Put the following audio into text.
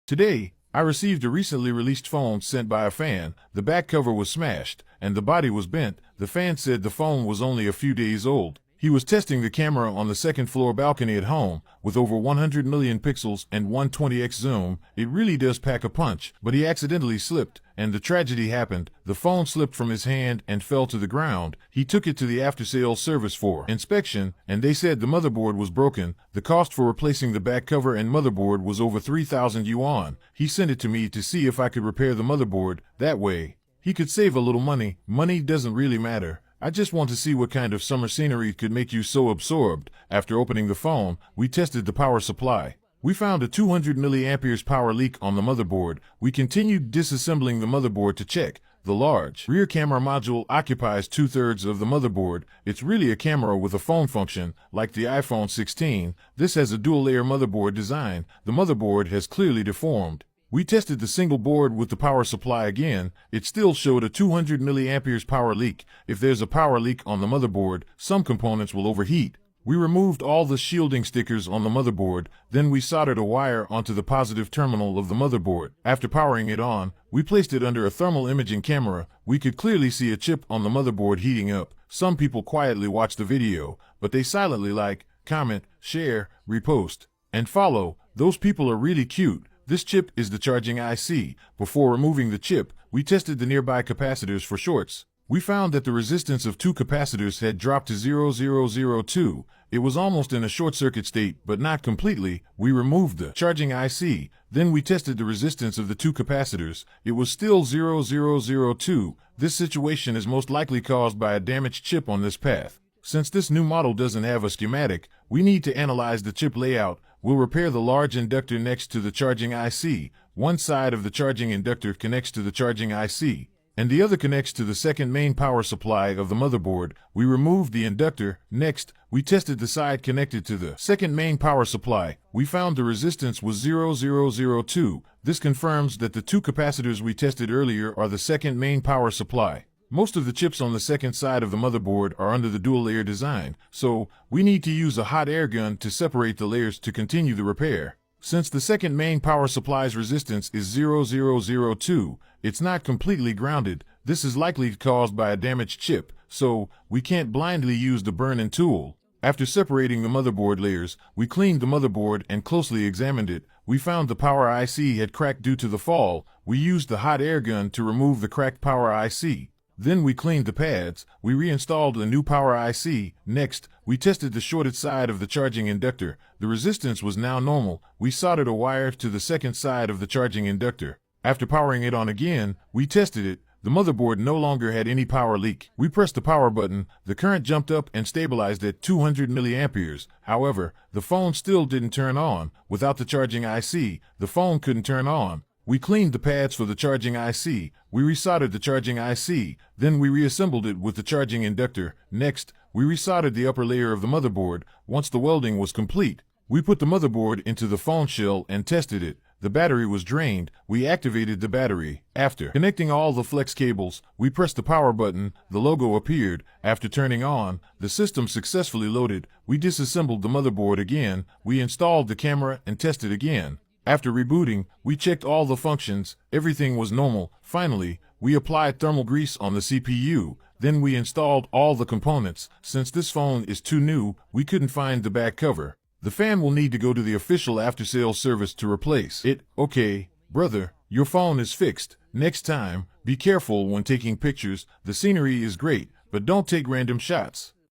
Today, I received a recently released phone sent by a fan. The back cover was smashed, and the body was bent. The fan said the phone was only a few days old. He was testing the camera on the second floor balcony at home, with over 100 million pixels and 120x zoom. It really does pack a punch, but he accidentally slipped, and the tragedy happened. The phone slipped from his hand and fell to the ground. He took it to the after-sales service for inspection, and they said the motherboard was broken. The cost for replacing the back cover and motherboard was over 3,000 yuan. He sent it to me to see if I could repair the motherboard. That way, he could save a little money. Money doesn't really matter. I just want to see what kind of summer scenery could make you so absorbed. After opening the phone, we tested the power supply. We found a 200 milliamperes power leak on the motherboard. We continued disassembling the motherboard to check. The large rear camera module occupies 2/3 of the motherboard. It's really a camera with a phone function, like the iPhone 16. This has a dual-layer motherboard design. The motherboard has clearly deformed. We tested the single board with the power supply again. It still showed a 200 milliamperes power leak. If there's a power leak on the motherboard, some components will overheat. We removed all the shielding stickers on the motherboard, then we soldered a wire onto the positive terminal of the motherboard. After powering it on, we placed it under a thermal imaging camera. We could clearly see a chip on the motherboard heating up. Some people quietly watch the video, but they silently like, comment, share, repost, and follow. Those people are really cute. This chip is the charging IC. Before removing the chip, we tested the nearby capacitors for shorts. We found that the resistance of two capacitors had dropped to 0.002. It was almost in a short circuit state, but not completely. We removed the charging IC. Then we tested the resistance of the two capacitors. It was still 0.002. This situation is most likely caused by a damaged chip on this path. Since this new model doesn't have a schematic, we need to analyze the chip layout. We'll repair the large inductor next to the charging IC. One side of the charging inductor connects to the charging IC, and the other connects to the second main power supply of the motherboard. We removed the inductor. Next, we tested the side connected to the second main power supply. We found the resistance was 0.002. This confirms that the two capacitors we tested earlier are the second main power supply. Most of the chips on the second side of the motherboard are under the dual-layer design, so we need to use a hot air gun to separate the layers to continue the repair. Since the second main power supply's resistance is 0.002, it's not completely grounded. This is likely caused by a damaged chip, so we can't blindly use the burn-in tool. After separating the motherboard layers, we cleaned the motherboard and closely examined it. We found the power IC had cracked due to the fall. We used the hot air gun to remove the cracked power IC. Then we cleaned the pads. We reinstalled a new power IC. Next, we tested the shorted side of the charging inductor. The resistance was now normal. We soldered a wire to the second side of the charging inductor. After powering it on again, we tested it. The motherboard no longer had any power leak. We pressed the power button. The current jumped up and stabilized at 200 milliamperes. However, the phone still didn't turn on. Without the charging IC, the phone couldn't turn on. We cleaned the pads for the charging IC. We resoldered the charging IC. Then we reassembled it with the charging inductor. Next, we resoldered the upper layer of the motherboard. Once the welding was complete, we put the motherboard into the phone shell and tested it. The battery was drained. We activated the battery. After connecting all the flex cables, we pressed the power button. The logo appeared. After turning on, the system successfully loaded. We disassembled the motherboard again. We installed the camera and tested again. After rebooting, we checked all the functions. Everything was normal. Finally, we applied thermal grease on the CPU. Then we installed all the components. Since this phone is too new, we couldn't find the back cover. The fan will need to go to the official after-sales service to replace it. Okay, brother, your phone is fixed. Next time, be careful when taking pictures. The scenery is great, but don't take random shots.